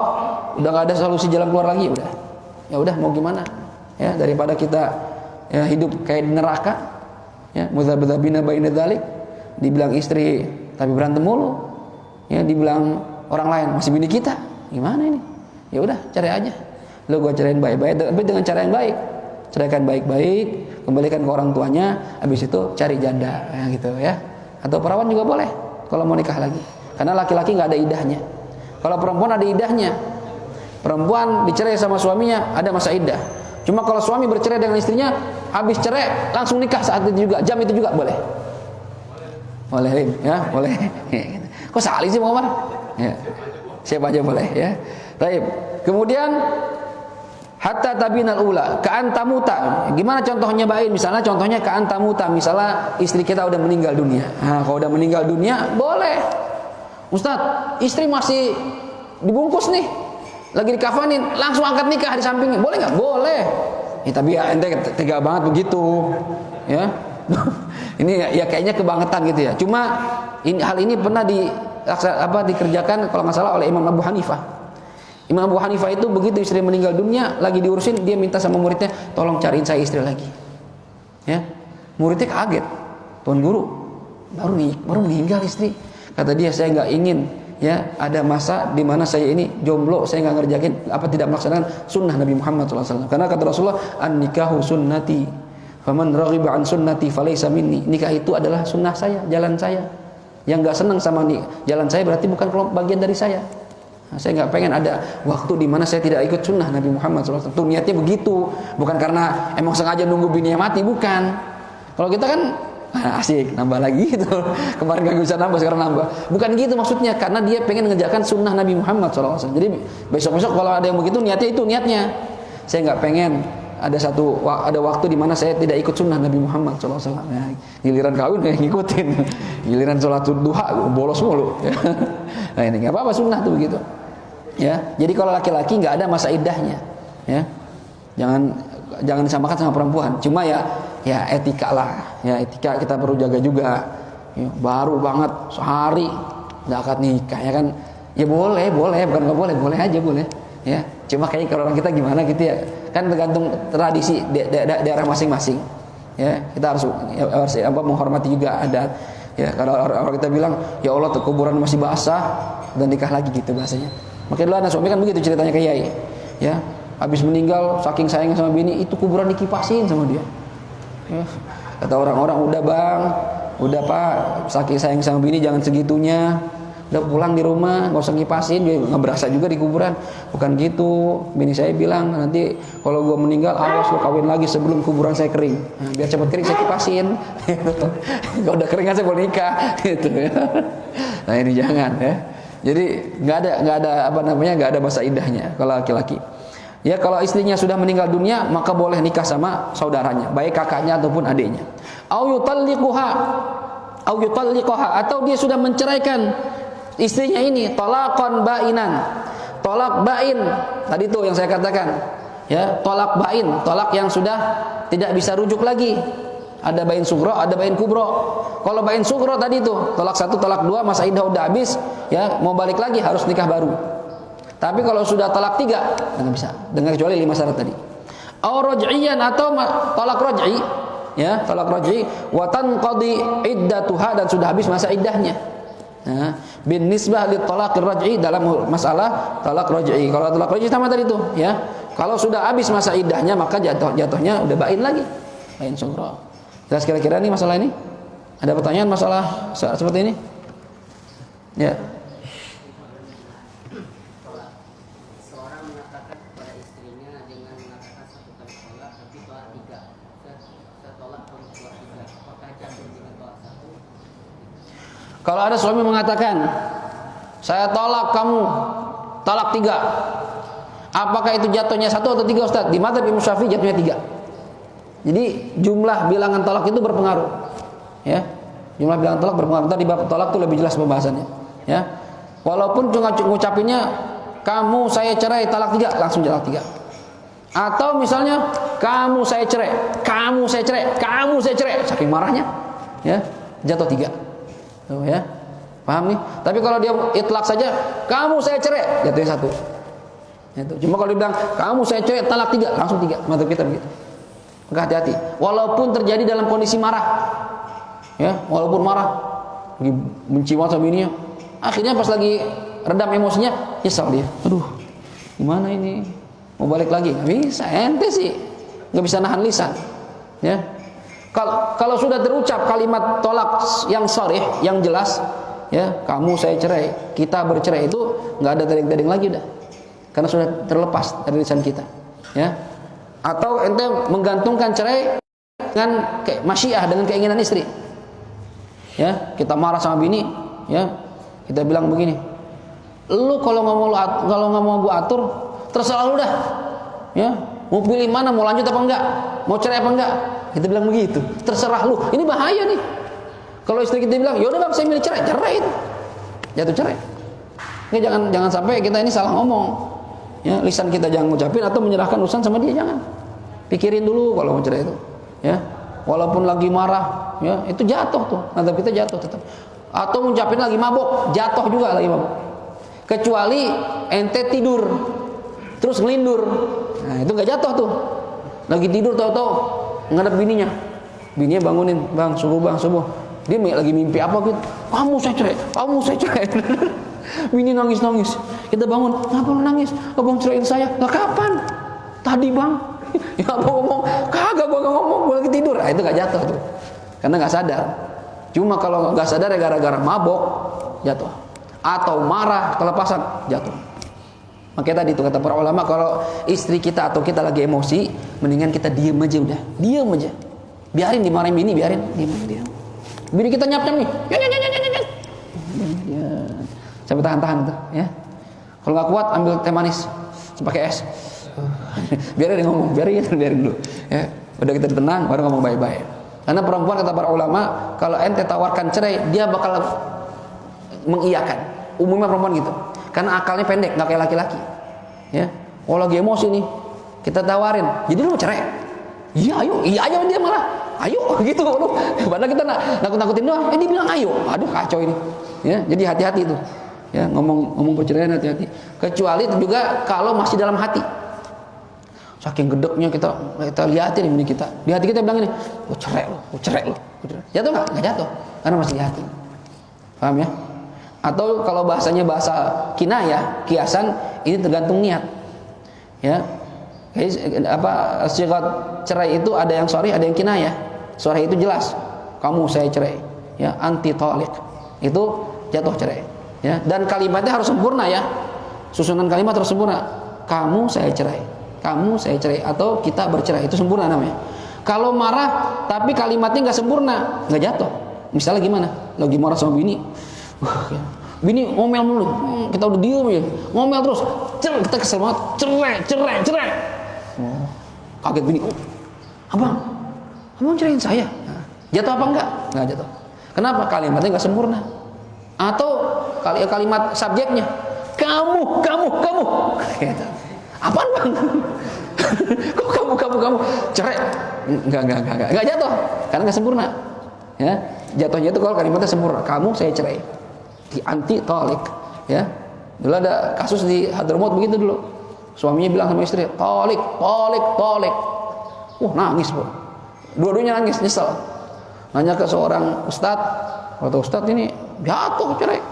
udah nggak ada solusi jalan keluar lagi, udah. Ya udah mau gimana? Ya daripada kita ya hidup kayak di neraka, ya mudzabdzabina baina dzalik, dibilang istri tapi berantem mulu, ya dibilang orang lain masih bini kita, gimana ini? Ya udah cari aja. Lo gua cerain baik-baik, tapi dengan cara yang baik. Ceraikan baik-baik, kembalikan ke orang tuanya, habis itu cari janda, ya gitu ya. Atau perawan juga boleh kalau mau nikah lagi. Karena laki-laki nggak ada idahnya. Kalau perempuan ada idahnya. Perempuan dicerai sama suaminya ada masa idah. Cuma kalau suami bercerai dengan istrinya, habis cerai langsung nikah saat itu juga, jam itu juga boleh. Boleh, ya boleh. Kok salih sih Muhammad? Ya. Siapa aja boleh ya. Baik. Kemudian hatta tabinal ula ka'antamuta. Gimana contohnya bain? Misalnya contohnya ka'antamuta, misalnya istri kita udah meninggal dunia. Nah, kalau udah meninggal dunia boleh. Ustaz, istri masih dibungkus nih, lagi dikafanin, langsung angkat nikah di sampingnya. Boleh nggak? Boleh. Ya, tapi ya ente tega banget begitu. Ya. Ini ya kayaknya kebangetan gitu ya. Cuma hal ini pernah dikerjakan kalau nggak salah oleh Imam Abu Hanifah. Imam Abu Hanifah itu begitu istri meninggal dunia, lagi diurusin, dia minta sama muridnya, tolong cariin saya istri lagi. Ya, muridnya kaget, Tuan Guru, baru meninggal istri. Kata dia, saya nggak ingin ya ada masa di mana saya ini jomblo, saya nggak ngerjain tidak melaksanakan sunnah Nabi Muhammad SAW. Karena kata Rasulullah, an nikahu sunnati, faman raghiba an sunnati falaysa minni. Nikah itu adalah sunnah saya, jalan saya. Yang nggak senang sama jalan saya berarti bukan bagian dari saya. Nah, saya nggak pengen ada waktu di mana saya tidak ikut sunnah Nabi Muhammad SAW. Tuh niatnya begitu, bukan karena emang sengaja nunggu bininya mati, bukan. Kalau kita kan asik nambah lagi gitu. Kemarin nggak bisa nambah, sekarang nambah. Bukan gitu maksudnya, karena dia pengen mengerjakan sunnah Nabi Muhammad SAW. Jadi besok-besok kalau ada yang begitu niatnya itu niatnya. Saya nggak pengen ada waktu di mana saya tidak ikut sunnah Nabi Muhammad SAW. Nah, giliran kawin kayak ngikutin, giliran sholat duha bolos mulu. Nah ini nggak apa-apa, sunnah tuh begitu. Ya, jadi kalau laki-laki nggak ada masa idahnya, ya jangan disamakan sama perempuan. Cuma ya etika lah, ya etika kita perlu jaga juga. Ya, baru banget sehari nggak akad nikah, ya kan? Ya boleh, bukan nggak boleh, boleh aja boleh. Ya, cuma kayaknya kalau orang kita gimana gitu ya, kan tergantung tradisi daerah masing-masing. Ya, kita harus menghormati juga adat. Ya, kalau orang kita bilang, ya Allah kuburan masih basah dan nikah lagi gitu bahasanya. Makanya dulu anak suami kan begitu ceritanya ke Yai. Ya, habis meninggal saking sayangnya sama bini, itu kuburan dikipasin sama dia. Ya, kata orang-orang, udah Pak, saking sayang sama bini jangan segitunya. Udah pulang di rumah, nggak usah kipasin, dia nggak berasa juga di kuburan. Bukan gitu, bini saya bilang nanti kalau gue meninggal, awas lo kawin lagi sebelum kuburan saya kering. Nah, biar cepat kering saya kipasin. Kalau udah kering saya boleh nikah, gitu ya. Nah ini jangan ya. Jadi nggak ada masa idahnya kalau laki-laki. Ya kalau istrinya sudah meninggal dunia, maka boleh nikah sama saudaranya, baik kakaknya ataupun adiknya. Au yutalliquha, atau dia sudah menceraikan istrinya ini, talaqan bainan. Tolak bain. Tadi tuh yang saya katakan. Ya, tolak bain, tolak yang sudah tidak bisa rujuk lagi. Ada bain sugro, ada bain kubro. Kalau bain sugro tadi tuh, tolak 1, tolak 2, masa iddah udah habis, ya, mau balik lagi harus nikah baru. Tapi kalau sudah tolak 3, enggak bisa. Dengan kecuali 5 syarat tadi. Au raj'iyan, atau tolak raj'i, ya, tolak raj'i wa tanqadi iddatuha, dan sudah habis masa iddahnya. Nah, bin nisbah li talaqir raj'i, dalam masalah talak raj'i. Kalau talak raj'i sama tadi tuh, ya. Kalau sudah habis masa iddahnya, maka jatuhnya udah bain lagi. Bain sughra. Jelas kira-kira nih masalah ini? Ada pertanyaan masalah seperti ini? Ya. Seorang mengatakan kepada istrinya dengan mengatakan satu kali tolak, tapi tolak tiga. Saya tolak kamu tolak tiga. Apakah jatuh dengan tolak satu? Kalau ada suami mengatakan, saya tolak kamu, talak tiga. Apakah itu jatuhnya satu atau tiga, Ustaz? Di mazhab Imam Syafi'i jatuhnya tiga. Jadi jumlah bilangan talak itu berpengaruh. Ya, jumlah bilangan talak berpengaruh. Tadi di bab talak itu lebih jelas pembahasannya. Ya, walaupun cuma ngucapinnya kamu saya cerai talak tiga, langsung talak tiga. Atau misalnya kamu saya cerai, kamu saya cerai, kamu saya cerai, saking marahnya, ya jatuh tiga. Tuh ya, paham nih? Tapi kalau dia itlak saja, kamu saya cerai, jatuhnya satu. Itu. Cuma kalau dibilang kamu saya cerai talak tiga, langsung tiga. Mantap kita begitu. Maka hati-hati. Walaupun terjadi dalam kondisi marah, ya, walaupun marah, lagi benci banget sama bininya, akhirnya pas lagi redam emosinya, nyesal dia. Aduh, gimana ini? Mau balik lagi? Nggak bisa. Ente sih nggak bisa nahan lisan. Ya. Kalau sudah terucap kalimat tolak yang sharih, yang jelas, ya, kamu saya cerai, kita bercerai, itu nggak ada tading-tading lagi udah. Karena sudah terlepas dari lisan kita, ya. Atau ente menggantungkan cerai dengan masyiah, dengan keinginan istri. Ya, kita marah sama bini, ya. Kita bilang begini, lu kalau nggak mau gua atur, terserah lu dah. Ya, mau pilih mana, mau lanjut apa enggak, mau cerai apa enggak. Kita bilang begitu, terserah lu. Ini bahaya nih. Kalau istri kita bilang, "Ya udah Bang, saya milih cerai." Cerai itu. Jatuh cerai. Ini jangan sampai kita ini salah ngomong. Ya, lisan kita jangan ngucapin atau menyerahkan urusan sama dia, jangan. Pikirin dulu kalau mau cerai itu. Ya. Walaupun lagi marah, ya, itu jatuh tuh. Nanti kita jatuh tetap. Atau ngucapin lagi mabok, jatuh juga lagi mabok. Kecuali ente tidur terus ngelindur. Nah, itu enggak jatuh tuh. Lagi tidur tahu-tahu ngadep bininya. Bininya bangunin, "Bang, subuh Bang, subuh." Dia lagi mimpi apa gitu. "Kamu saya cerai, kamu saya cerai." Bini nangis-nangis. Kita bangun, "Kenapa lu nangis? Abang ceraiin saya." "Lah kapan?" "Tadi Bang." Ya abang ngomong, "Kagak, gua enggak ngomong, gua lagi tidur." Nah, itu enggak jatuh tuh. Karena enggak sadar. Cuma kalau enggak sadar ya gara-gara mabok, jatuh. Atau marah, kelepasan, jatuh. Makanya tadi itu kata para ulama, kalau istri kita atau kita lagi emosi, mendingan kita diem aja udah. Diem aja. Biarin dimarahin bini, biarin. Diem. Bini kita nyap-nyap nih. Ya. Sampai tahan-tahan tuh, ya. Kalau nggak kuat, ambil teh manis, pakai es. Biarin dia ngomong, biarin dulu. Ya. Udah kita tenang, baru ngomong baik-baik. Karena perempuan kata para ulama, kalau ente tawarkan cerai, dia bakal mengiyakan. Umumnya perempuan gitu. Karena akalnya pendek, nggak kayak laki-laki. Ya. Oh lagi emosi nih, kita tawarin. Jadi lu mau cerai? Iya ayo dia malah. Ayo gitu. Padahal kita nakut-nakutin doang. Dia bilang ayo. Aduh kacau ini. Ya, jadi hati-hati itu. Ya, ngomong perceraian hati-hati. Kecuali itu juga kalau masih dalam hati. Saking gedeknya kita lihatin ini kita. Di hati kita bilang ini, cerai lo. Jatuh enggak? Enggak jatuh. Karena masih di hati. Paham ya? Atau kalau bahasanya bahasa kinayah, kiasan, ini tergantung niat. Ya. Sigat cerai itu ada yang sharih, ada yang kinayah. Sharih itu jelas. Kamu saya cerai. Ya, anti thaliq. Itu jatuh cerai. Ya, dan kalimatnya harus sempurna ya. Susunan kalimat harus sempurna. Kamu saya cerai. Kamu saya cerai atau kita bercerai, itu sempurna namanya. Kalau marah tapi kalimatnya nggak sempurna, nggak jatuh. Misalnya gimana? Lagi marah sama bini. Bini ngomel mulu. Kita udah diem ya. Ngomel terus. Kita kesel banget. Cerai. Kaget bini. Abang ceraiin saya. Jatuh apa enggak? Nggak jatuh. Kenapa? Kalimatnya nggak sempurna. Atau kalimat subjeknya kamu apaan Bang? Kok kamu cerai? Enggak jatuh karena nggak sempurna. Ya, jatuhnya itu kalau kalimatnya sempurna. Kamu saya cerai. Di anti thaliq. Ya, dulu ada kasus di Hadramaut begitu dulu. Suaminya bilang sama istri, thaliq. Nangis bro. Dua-duanya nangis, nyesel. Nanya ke seorang ustadz, kata ustadz ini jatuh cerai.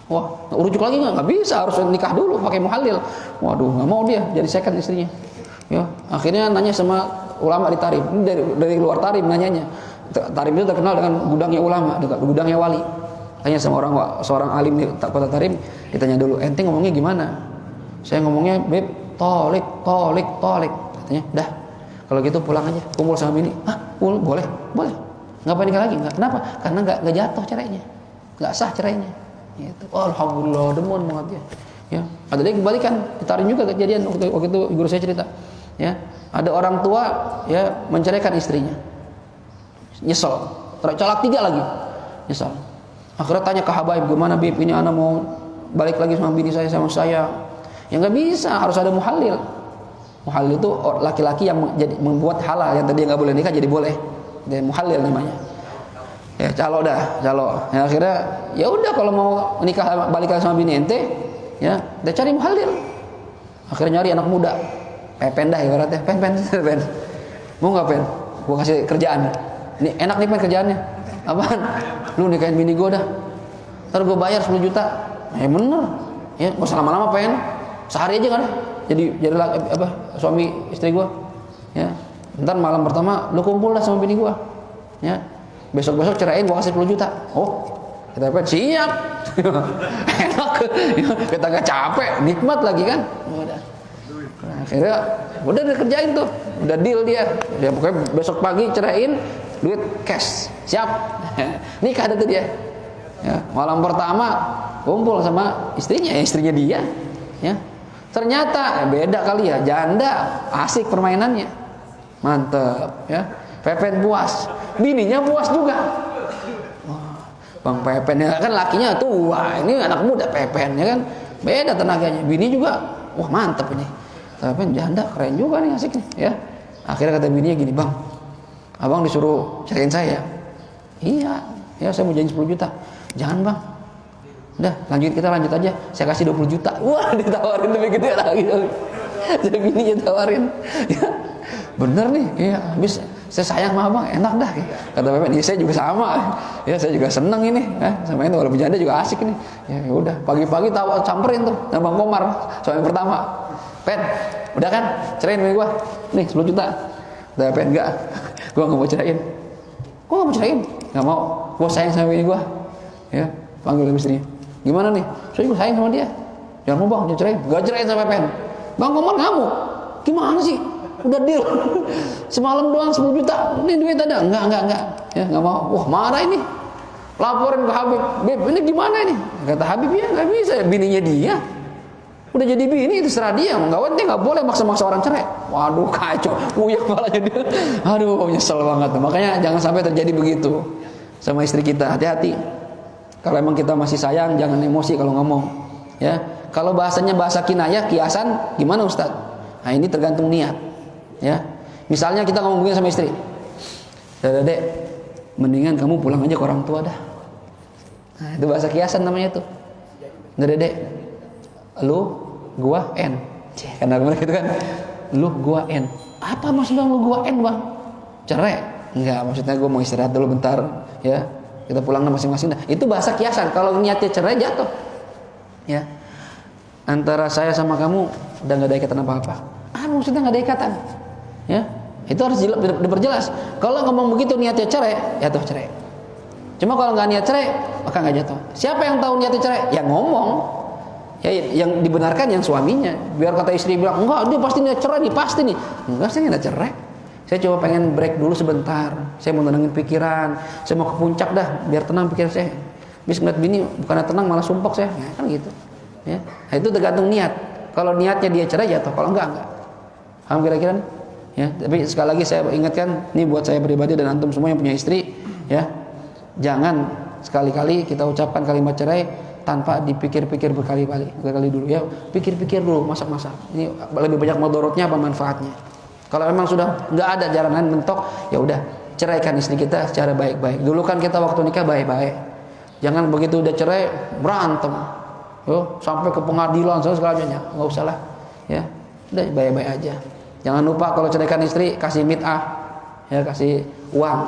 Wah, rujuk lagi nggak bisa, harus nikah dulu pakai muhalil. Waduh, nggak mau dia jadi second istrinya. Ya, akhirnya nanya sama ulama di Tarim. Ini dari luar Tarim nanyanya. Tarim itu terkenal dengan gudangnya ulama, gudangnya wali. Tanya sama seorang alim di Kota Tarim, ditanya dulu, ente ngomongnya gimana? Saya ngomongnya, beb, tolik. Katanya, dah. Kalau gitu pulang aja, kumpul sama bini. Hah, boleh. Ngapain nikah lagi? Enggak. Kenapa? Karena enggak jatuh cerainya. Enggak sah cerainya. Gitu. Oh, alhamdulillah, demen banget ya. Ya, ada dia kebalikan, ditarik juga kejadian waktu itu guru saya cerita. Ya, ada orang tua ya menceraikan istrinya. Nyesel. Colak 3 lagi. Nyesel. Akhirnya tanya ke habaib, gimana bib, ini anak mau balik lagi sama bini saya sama saya. Ya nggak bisa, harus ada muhalil. Muhalil itu laki-laki yang membuat halal, yang tadi nggak boleh nikah jadi boleh. Dia muhalil namanya. Ya calo. Ya akhirnya ya udah kalau mau nikah balik lagi sama bini ente, ya dia cari muhalil. Akhirnya nyari anak muda. Pepen dah ibaratnya, pen. Mau nggak pen? Gua kasih kerjaan. Ini enak nih pen kerjaannya. Apaan? Lu nikahin bini gue dah. Ntar gue bayar 10 juta. Bener. Ya, gak usah lama-lama pengen. Sehari aja kan. Jadi suami istri gue. Ya. Ntar malam pertama lu kumpul dah sama bini gue. Ya. Besok-besok ceraiin gue kasih 10 juta. Oh. Kita siap. Enak. Kita gak capek, nikmat lagi kan. Udah. Nah, akhirnya udah dikerjain tuh. Udah deal dia. Ya pokoknya besok pagi ceraiin, duit cash, siap. Nikah ada tuh dia. Ya, malam pertama kumpul sama istrinya dia. Ya. Ternyata beda kali ya, janda, asik permainannya. Mantep, ya. Pepen puas, bininya puas juga. Wah, Bang Pepen ya kan lakinya tua, ini anak muda Pepen ya kan. Beda tenaganya. Bini juga, wah mantep ini. Pepen janda keren juga nih, asik nih, ya. Akhirnya kata bininya gini, "Bang, abang disuruh cariin saya." "Iya, ya saya mau janji 10 juta. "Jangan bang, udah kita lanjut aja, saya kasih 20 juta. Wah, ditawarin lebih gede lagi. Jadi bininya tawarin. Ya, bener nih, iya, habis saya sayang sama abang, enak dah. Kata Pepen, iya saya juga sama. Ya saya juga seneng ini, sama ini walaupun janda juga asik nih. Ya udah, pagi-pagi samperin tuh sama Bang Komar, suami pertama. "Pen, udah kan, ceraiin bini gua. Nih 10 juta. Udah Pen, enggak. Gua enggak mau ceraiin. Gua enggak mau ceraiin. Enggak mau. Gua sayang sama bini gua." Ya, panggil istrinya. "Gimana nih? Saya juga sayang sama dia. Jangan mau bang, ceraiin." "Enggak ceraiin sama Pen." "Bang Komar ngamuk." "Gimana sih? Udah deal. Semalam doang 10 juta. Ini duit ada." Enggak. Ya, enggak mau. Wah, marah ini. Laporin ke Habib. "Beb, ini gimana ini?" Kata Habib, "Ya enggak bisa, bininya dia. Udah jadi bini itu serah dia, nggak boleh maksa-maksa orang cerai." Waduh, kacau, puyeng kepalanya dia. Aduh, nyesel banget. Makanya jangan sampai terjadi begitu sama istri kita. Hati-hati. Kalau emang kita masih sayang, jangan emosi kalau ngomong. Ya, kalau bahasanya bahasa kinayah, kiasan, gimana Ustaz? Nah ini tergantung niat. Ya, misalnya kita ngomong begini sama istri, "Dek, mendingan kamu pulang aja ke orang tua dah." Nah, itu bahasa kiasan namanya tuh. "Dek, lu gua N." Karena kemarin gitu kan, "Lu gua N." Apa maksudnya lu gua N bang? Cerai? Enggak, maksudnya gua mau istirahat dulu bentar, ya. Kita pulang masing-masing dah. Itu bahasa kiasan. Kalau niatnya cerai jatuh. Ya. Antara saya sama kamu udah nggak ada ikatan apa-apa. Maksudnya nggak ada ikatan. Ya. Itu harus diperjelas. Kalau ngomong begitu niatnya cerai, jatuh cerai. Cuma kalau nggak niat cerai, maka nggak jatuh. Siapa yang tahu niatnya cerai? Yang ngomong. Ya, yang dibenarkan yang suaminya. Biar kata istri bilang, "Enggak, dia pasti niat cerai nih, pasti nih." Enggak, saya nggak cerai. Saya coba pengen break dulu sebentar. Saya mau tenangin pikiran. Saya mau ke puncak dah, biar tenang pikiran saya. Habis ngeliat bini, bukannya tenang malah sumpek saya. Ya, kan gitu. Ya, nah, itu tergantung niat. Kalau niatnya dia cerai jatuh, kalau enggak. Paham kira-kira? Ya, tapi sekali lagi saya ingatkan, ini buat saya pribadi dan antum semua yang punya istri, ya, jangan sekali-kali kita ucapkan kalimat cerai tanpa dipikir-pikir berkali-kali dulu, ya. Pikir-pikir dulu, masak-masak. Ini lebih banyak madorotnya apa manfaatnya? Kalau memang sudah nggak ada jalan lain mentok, ya udah ceraikan istri kita secara baik-baik. Dulu kan kita waktu nikah baik-baik. Jangan begitu udah cerai berantem, sampai ke pengadilan segalanya, nggak usah lah, ya. Udah baik-baik aja. Jangan lupa kalau ceraikan istri kasih mit'ah, ya, kasih uang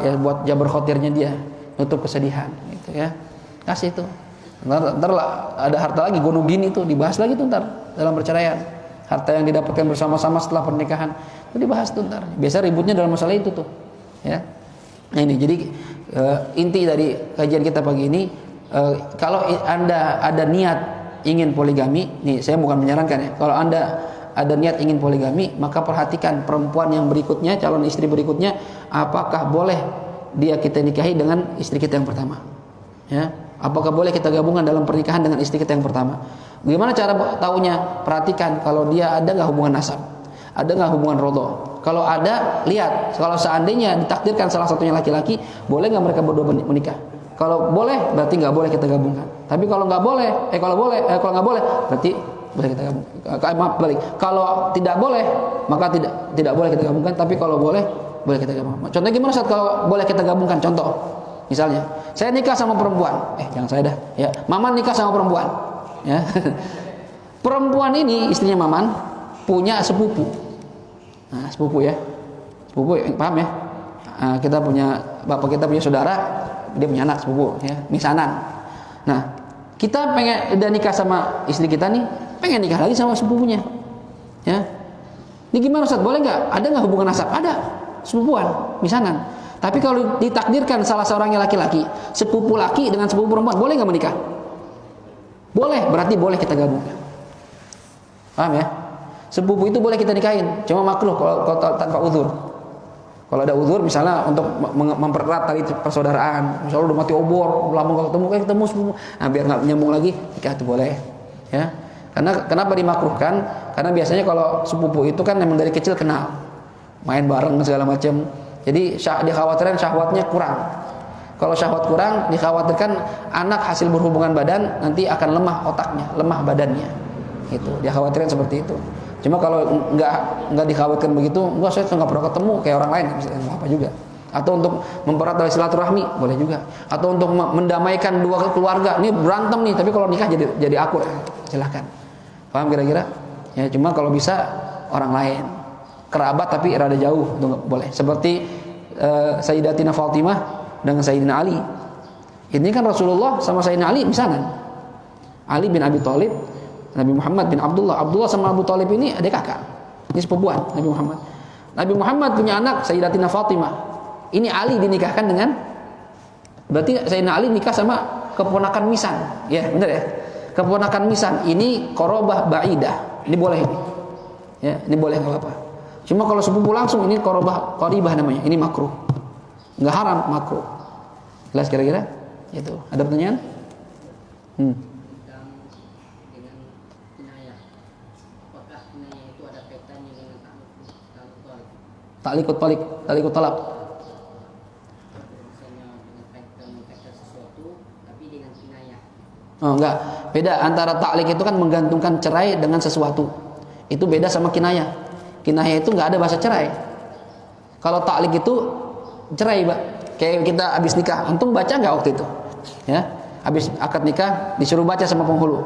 ya buat jabar khotirnya dia, nutup kesedihan, gitu ya. Kasih itu. Ntar ada harta lagi gunung gini tuh dibahas lagi tuh ntar dalam perceraian. Harta yang didapatkan bersama-sama setelah pernikahan itu dibahas tuh ntar. Biasa ributnya dalam masalah itu tuh, ya. Nah ini jadi inti dari kajian kita pagi ini, kalau Anda ada niat ingin poligami, nih saya bukan menyarankan ya. Kalau Anda ada niat ingin poligami, maka perhatikan perempuan yang berikutnya, calon istri berikutnya, apakah boleh dia kita nikahi dengan istri kita yang pertama. Ya, apakah boleh kita gabungkan dalam pernikahan dengan istri kita yang pertama? Bagaimana cara tahunya? Perhatikan kalau dia ada nggak hubungan nasab, ada nggak hubungan rodo. Kalau ada, lihat. Kalau seandainya ditakdirkan salah satunya laki-laki, boleh nggak mereka berdua menikah? Kalau boleh, berarti nggak boleh kita gabungkan. Tapi kalau nggak boleh, kalau nggak boleh, berarti boleh kita gabungkan. Maaf, balik. Kalau tidak boleh, maka tidak boleh kita gabungkan. Tapi kalau boleh kita gabungkan. Contohnya gimana saat kalau boleh kita gabungkan? Contoh, misalnya, saya nikah sama perempuan. Jangan saya dah. Ya, Maman nikah sama perempuan. Ya, perempuan ini istrinya Maman punya sepupu. Nah, sepupu ya, paham ya? Kita punya bapak kita punya saudara, dia punya anak sepupu, ya, misanan. Nah, kita pengen udah nikah sama istri kita nih, pengen nikah lagi sama sepupunya, ya. Ini gimana Ustaz? Boleh nggak? Ada nggak hubungan nasab? Ada, sepupuan, misanan. Tapi kalau ditakdirkan salah seorangnya laki-laki, sepupu laki dengan sepupu perempuan, boleh nggak menikah? Boleh, berarti boleh kita gabungkan. Paham ya? Sepupu itu boleh kita nikahin, cuma makruh kalau tanpa uzur. Kalau ada uzur, misalnya untuk mempererat tali persaudaraan, misalnya udah mati obor, lama nggak ketemu sepupu, nah biar nggak nyambung lagi, nikah itu boleh, ya. Karena kenapa dimakruhkan? Karena biasanya kalau sepupu itu kan memang dari kecil kenal, main bareng segala macam, jadi dikhawatirkan syahwatnya kurang. Kalau syahwat kurang, dikhawatirkan anak hasil berhubungan badan nanti akan lemah otaknya, lemah badannya, itu dikhawatirkan seperti itu. Cuma kalau nggak dikhawatirkan begitu, saya nggak pernah ketemu kayak orang lain, misalnya apa juga. Atau untuk mempererat tali silaturahmi, boleh juga. Atau untuk mendamaikan dua keluarga, ini berantem nih, tapi kalau nikah jadi akur, silahkan. Paham kira-kira? Ya, cuma kalau bisa orang lain, kerabat tapi rada jauh, itu nggak boleh. Seperti Sayyidatina Fatimah dengan Sayyidina Ali. Ini kan Rasulullah sama Sayyidina Ali misalnya. Ali bin Abi Thalib, Nabi Muhammad bin Abdullah sama Abu Thalib ini adik kakak. Ini sepupuan Nabi Muhammad. Nabi Muhammad punya anak Sayyidatina Fatimah. Ini Ali dinikahkan dengan, berarti Sayyidina Ali nikah sama keponakan misan. Ya, benar ya? Keponakan misan ini qarabah ba'idah. Ini boleh ini. Ya, ini boleh enggak apa-apa. Cuma kalau sepupu langsung ini qaribah namanya. Ini makruh. Enggak haram, makruh. Jelas kira-kira? Itu. Ada pertanyaan? Talikut talak. Oh, enggak. Beda antara taklik itu kan menggantungkan cerai dengan sesuatu. Itu beda sama kinayah. Kinayah itu enggak ada bahasa cerai. Kalau taklik itu cerai, Pak. Kayak kita habis nikah, antum baca enggak waktu itu? Ya. Habis akad nikah disuruh baca sama penghulu.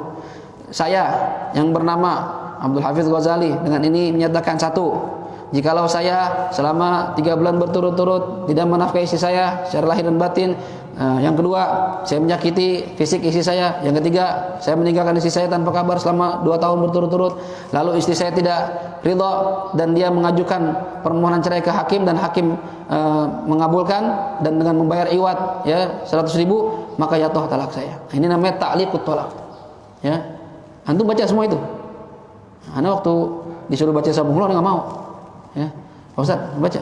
Saya yang bernama Abdul Hafiz Ghazali dengan ini menyatakan satu, jikalau saya selama 3 bulan berturut-turut tidak menafkahi istri saya secara lahir dan batin, yang kedua saya menyakiti fisik istri saya, yang ketiga saya meninggalkan istri saya tanpa kabar selama 2 tahun berturut-turut, lalu istri saya tidak ridha dan dia mengajukan permohonan cerai ke hakim dan hakim mengabulkan dan dengan membayar iwat ya 100.000, maka jatuh talak saya. Ini namanya ta'liqut talaq. Ya, antum baca semua itu. Ana waktu disuruh baca sama penghulu enggak mau. Ya, Pak Ustaz baca,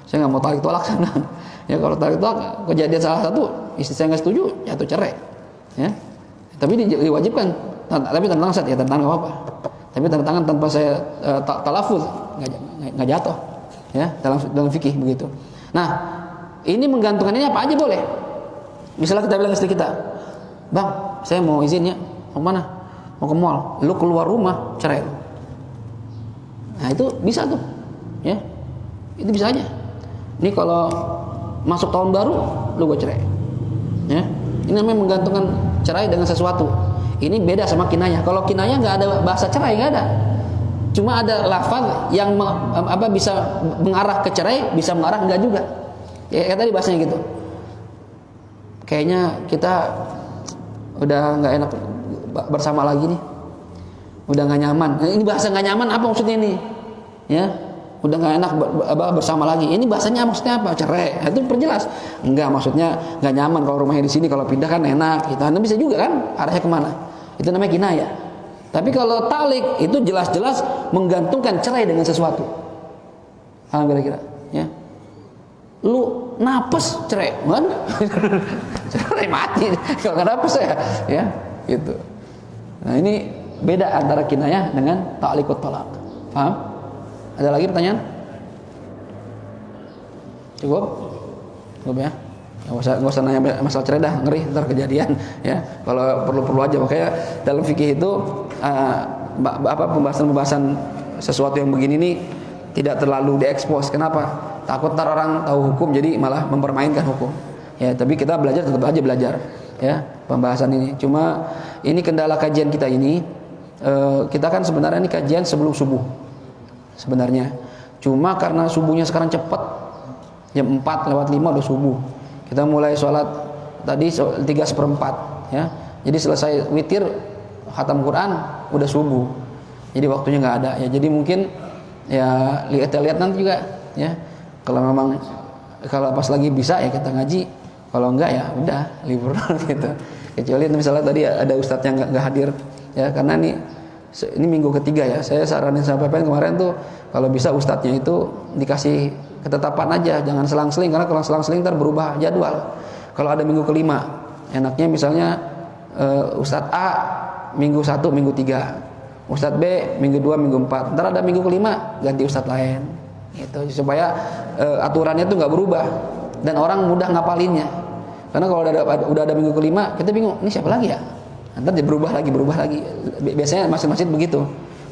saya nggak mau tarik tolak sana. Ya kalau tarik tolak kejadian salah satu istri saya nggak setuju, jatuh cerai. Ya, tapi diwajibkan, tapi tanda tangan ya tanda tangan nggak apa-apa. Tapi tanda tangan tanpa saya talafuz nggak jatuh. Ya, dalam fikih begitu. Nah, ini menggantungkan ini apa aja boleh. Misalnya kita bilang istri kita, Bang, saya mau izin ya, mau mana? Mau ke mall. Lu keluar rumah cerai. Nah itu bisa tuh, ya, itu bisa aja. Ini kalau masuk tahun baru, lu gue cerai, ya. Ini namanya menggantungkan cerai dengan sesuatu. Ini beda sama kinayah. Kalau kinayah nggak ada bahasa cerai, nggak ada. Cuma ada lafaz yang bisa mengarah ke cerai, bisa mengarah enggak juga. Ya kayak tadi bahasanya gitu. Kayaknya kita udah nggak enak bersama lagi nih. Udah nggak nyaman. Nah, ini bahasa nggak nyaman apa maksudnya ini? Ya, udah nggak enak bersama lagi. Ini bahasanya maksudnya apa? Cerai. Itu perjelas. Enggak, maksudnya nggak nyaman kalau rumahnya di sini, kalau pindah kan enak. Gitu. Anda bisa juga kan arahnya kemana? Itu namanya kinayah. Tapi kalau talik itu jelas-jelas menggantungkan cerai dengan sesuatu. Paham kira-kira? Ya. Lu napes cerai, kan? Cerai mati. Kalau nggak napes ya, gitu. Nah ini beda antara kinayah dengan ta'liqut talaq. Paham? Ada lagi pertanyaan? Cukup? Cukup ya? Nggak usah nanya masalah cerai dah, ngeri ntar kejadian ya. Kalau perlu aja. Makanya dalam fikih itu pembahasan sesuatu yang begini nih tidak terlalu diekspos. Kenapa? Takut ntar orang tahu hukum jadi malah mempermainkan hukum. Ya, tapi kita belajar tetap aja belajar ya pembahasan ini. Cuma ini kendala kajian kita ini, kita kan sebenarnya ini kajian sebelum subuh. Sebenarnya. Cuma karena subuhnya sekarang cepat, jam 4:05 udah subuh. Kita mulai sholat tadi 3:04 ya. Jadi selesai witir khatam Quran udah subuh. Jadi waktunya nggak ada ya. Jadi mungkin ya lihat nanti juga ya. Kalau pas lagi bisa ya kita ngaji. Kalau enggak ya udah libur gitu. Kecuali misalnya tadi ada ustadz yang nggak hadir ya, karena ini minggu ketiga ya. Saya saranin sama PPN kemarin tuh kalau bisa ustadznya itu dikasih ketetapan aja, jangan selang-seling, karena kalau selang-seling ntar berubah jadwal. Kalau ada minggu kelima, enaknya misalnya ustadz A minggu 1, minggu 3, ustadz B minggu 2, minggu 4. Ntar ada minggu kelima ganti ustadz lain. Gitu supaya aturannya tuh nggak berubah dan orang mudah ngapalinnya. Karena kalau udah ada minggu kelima, kita bingung, ini siapa lagi ya? Nanti dia berubah lagi. Biasanya masjid-masjid begitu.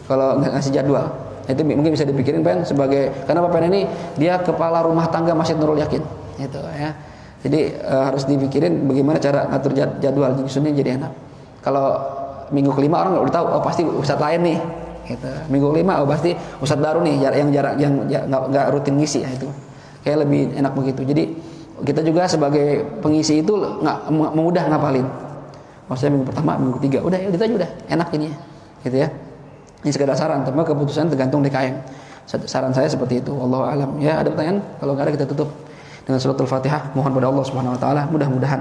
Kalau nggak ngasih jadwal, itu mungkin bisa dipikirin Pen sebagai, karena Pak Pen ini dia kepala rumah tangga Masjid Nurul Yakin, gitu ya. Jadi harus dipikirin bagaimana cara ngatur jadwal nyusunnya jadi enak. Kalau minggu kelima orang udah tahu, oh pasti ustadz lain nih. Gitu. Minggu kelima oh pasti ustadz baru nih yang nggak rutin ngisi ya, itu kayak lebih enak begitu. Jadi kita juga sebagai pengisi itu nggak mudah ngapalin. Maksudnya minggu pertama, minggu ketiga, udah ya, itu aja udah enak ini, gitu ya. Ini sekedar saran, tapi keputusan tergantung DKM. Saran saya seperti itu. Wallahu alam. Ya, ada pertanyaan? Kalau nggak ada kita tutup dengan suratul Fatihah. Mohon pada Allah Subhanahu Wa Taala mudah-mudahan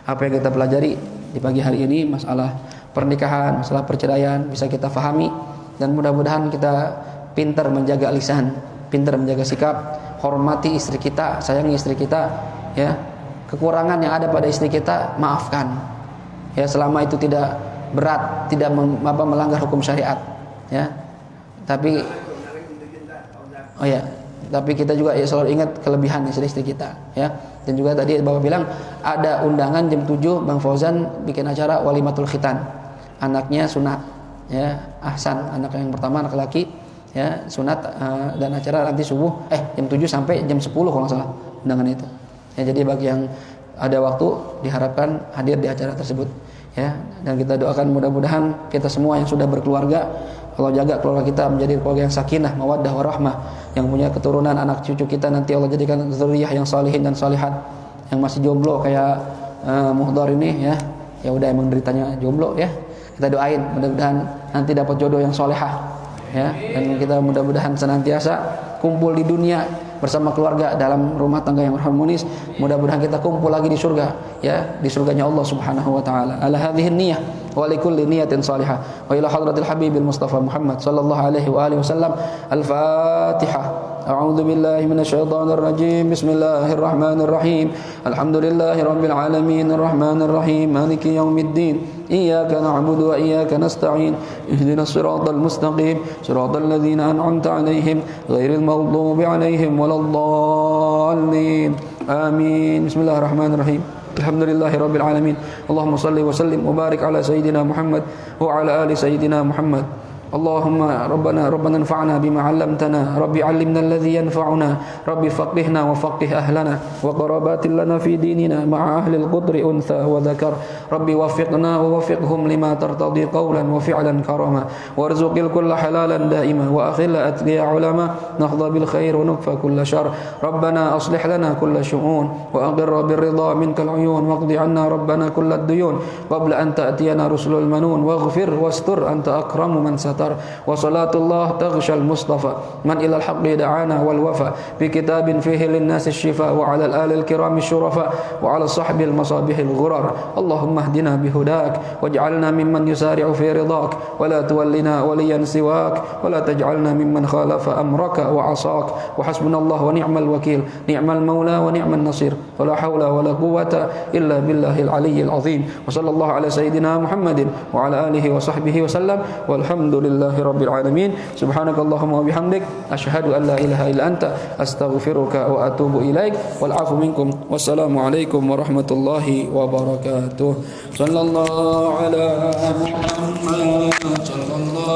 apa yang kita pelajari di pagi hari ini, masalah pernikahan, masalah perceraian bisa kita fahami, dan mudah-mudahan kita pintar menjaga lisan, pintar menjaga sikap, hormati istri kita, sayangi istri kita, ya. Kekurangan yang ada pada istri kita maafkan, ya, selama itu tidak berat, tidak melanggar hukum syariat, ya. Tapi tapi kita juga ya selalu ingat kelebihan istri kita, ya. Dan juga tadi Bapak bilang ada undangan jam 7 Bang Fauzan bikin acara walimatul khitan. Anaknya sunat, ya, Ahsan, anak yang pertama, anak laki, ya, sunat, dan acara nanti subuh jam 7 sampai jam 10 kalau nggak salah undangan itu. Ya, jadi bagi yang ada waktu diharapkan hadir di acara tersebut, ya. Dan kita doakan mudah-mudahan kita semua yang sudah berkeluarga, Allah jaga keluarga kita menjadi keluarga yang sakinah, mawaddah, warahmah, yang punya keturunan anak cucu kita nanti Allah jadikan zuriyah yang salihin dan salihat. Yang masih jomblo kayak Muhdar ini, ya udah emang deritanya jomblo, ya. Kita doain mudah-mudahan nanti dapat jodoh yang solehah, ya. Dan kita mudah-mudahan senantiasa kumpul di dunia bersama keluarga dalam rumah tangga yang harmonis. Mudah-mudahan kita kumpul lagi di surga, ya, di surganya Allah Subhanahu wa taala. Ala hadhihi niyyah wa likulli niyatin salihah. Wa ila hadratil habibil Mustafa Muhammad sallallahu alaihi wa alihi wasallam. Al-Fatihah. A'udzu billahi minasyaitonir rajim. Bismillahirrahmanirrahim. Alhamdulillahi rabbil alamin arrahmanir rahim maliki yaumiddin. إياك نعبد وإياك نستعين اهدنا الصراط المستقيم صراط الذين أنعمت عليهم غير المغضوب عليهم ولا الضالين آمين بسم الله الرحمن الرحيم الحمد لله رب العالمين اللهم صل وسلم وبارك على سيدنا محمد وعلى آل سيدنا محمد اللهم ربنا انفعنا بما علمتنا ربي علمنا الذي ينفعنا ربي فقهنا وفقه أهلنا وقرابات لنا في ديننا مع أهل القدر أنثى وذكر ربي وفقنا ووفقهم لما ترتضي قولا وفعلا كرما وارزق الكل حلالا دائما وأخل أتقياء علماء نهضى بالخير ونكفى كل شر ربنا أصلح لنا كل شؤون وأقر بالرضا منك العيون واقض عنا ربنا كل الديون قبل أن تأتينا رسل المنون واغفر واستر أنت أكرم من ستر اختار وصلاة الله تغشى المصطفى من إلى الحق دعانا والوفى بكتاب فيه للناس الشفاء وعلى الآل الكرام الشرفاء وعلى الصحب المصابيح الغرر اللهم اهدنا بهداك واجعلنا ممن يسارع في رضاك ولا تولنا وليا سواك ولا تجعلنا ممن خالف أمرك وعصاك وحسبنا الله ونعم الوكيل نعم المولى ونعم النصير ولا حول ولا قوة إلا بالله العلي العظيم وصلى الله على سيدنا محمد وعلى آله وصحبه وسلم والحمد لله رب العالمين سبحانك اللهم وبحمدك أشهد أن لا إله إلا أنت أستغفرك وأتوب إليك والعفو منكم والسلام عليكم ورحمة الله وبركاته صلى الله على محمد صلى الله